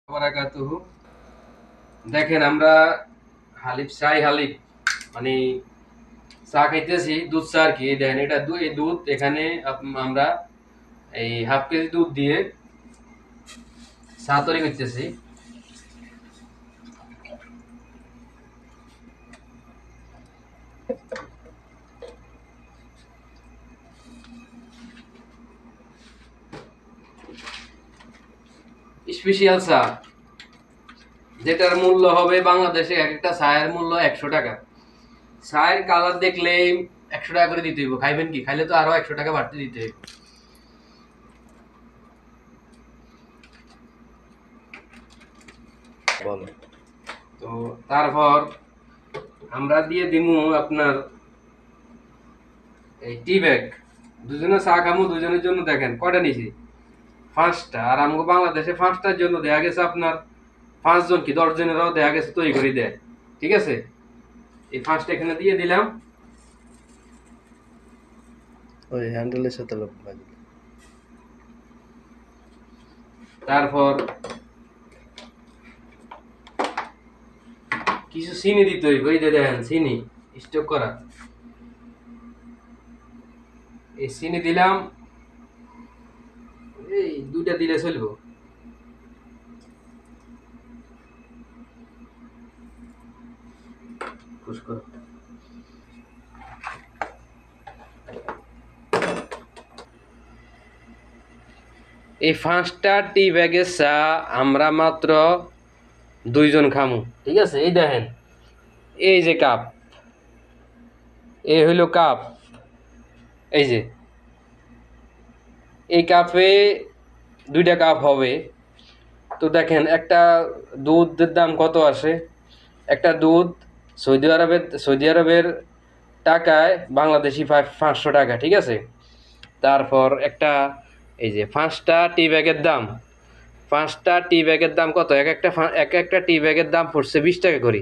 বারাকাতুহু। দেখেন আমরা হালিফ মানে চা খাইতেছি, দুধ চা আর কি। দেখেন এটা এই দুধ এখানে আমরা এই হাফ কেজি দুধ দিয়ে চা তৈরি করতেছি। স্পেশাল চা, যেটার মূল্য হবে বাংলাদেশে এক একটা চায়ের মূল্য 100 টাকা। চায়ের কালার দেখলে 100 টাকা করে দিতে হইব। খাইবেন কি? খাইলে তো আরো 100 টাকা বাড়তে দিতে হইব। বলো। তো তারপর আমরা দিয়ে দিমু আপনার এই টি ব্যাগ। দুজনে চা খামু, দুজনের জন্য দেখেন কয়টা নিছি, 5টা। আর আমাকে বাংলাদেশে 5টার জন্য দেখা গেছে আপনার 5 জন কি 10 জনেরও দেখা গেছে তৈরি করে দেয়। ঠিক আছে, এই 5টা এখানে দিয়ে দিলাম। ওই হ্যান্ডেলের সাথে লোক লাগে। তারপর কিছু চিনি দিতে হইব। এই যে দেখেন চিনি স্টক করা, এই চিনি দিলাম। এই 2টা দিলে চলবো। পুশ করো। এই 5টা টি ব্যাগের চা আমরা মাত্র 2 জন খামু। ঠিক আছে, এই দেখেন এই যে কাপ, এই হইলো কাপ। এই যে এই কাপে 2টা কাপ হবে। তো দেখেন একটা দুধের দাম কত আসে। একটা দুধ সৌদি আরবের টাকায় বাংলাদেশি 500 টাকা। ঠিক আছে, তারপর একটা এই যে 5টা টি ব্যাগের দাম কত? এক একটা টি ব্যাগের দাম পড়ছে 20 টাকা করে।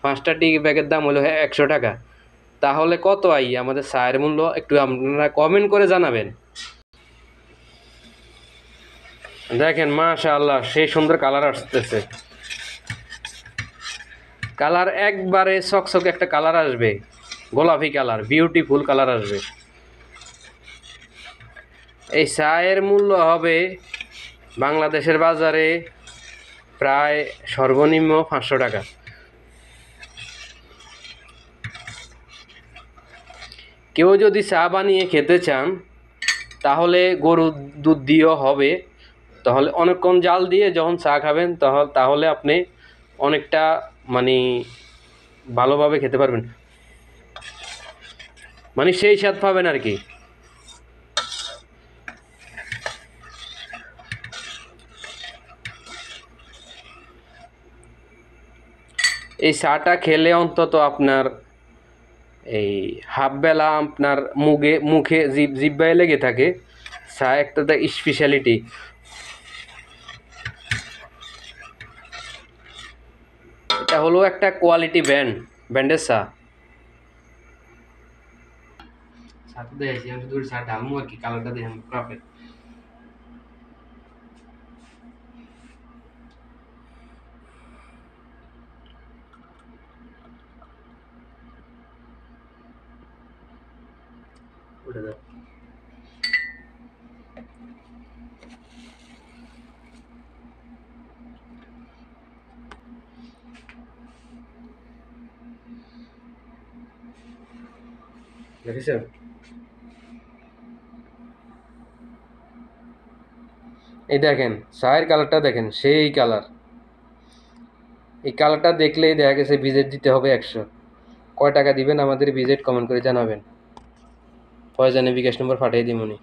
5টা টি ব্যাগের দাম হলো 100 টাকা। তাহলে কত আমাদের চায়ের মূল্য একটু আপনারা কমেন্ট করে জানাবেন। দেখেন মাশাআল্লাহ সেই সুন্দর কালার আসতেছে। কালার একবারে চকচকে একটা কালার আসবে, গোলাপি কালার, বিউটিফুল কালার আসবে। এই চায়ের মূল্য হবে বাংলাদেশের বাজারে প্রায় সর্বনিম্ন 500 টাকা। কেউ যদি চা বানিয়ে খেতে চান তাহলে গরুর দুধ দিয়েও হবে। তাহলে অনেকক্ষণ জাল দিয়ে যখন চা খাবেন তাহলে আপনি অনেকটা মানে ভালোভাবে খেতে পারবেন, মানে সেই স্বাদ পাবেন আর কি। এই চাটা খেলে অন্তত আপনার এই হাফ বেলা আপনার মুখে জিহ্বায় লেগে থাকে। চা একটা স্পেশালিটি। এটা হলো একটা কোয়ালিটি ব্র্যান্ডের চা। সাথে দেখছি আমি শুধু চা ঢালমু আর কি, কালারটা দেখেন কাপে। ওটা দাও। দেখেছেন এই দেখেন চায়ের কালারটা দেখেন, সেই কালার। এই কালারটা দেখলেই দেখা গেছে ভিজিট দিতে হবে 100। কয় টাকা দিবেন আমাদের ভিজিট কমেন্ট করে জানাবেন, প্রয়োজনে বিকাশ নম্বর পাঠিয়ে দিমুনি।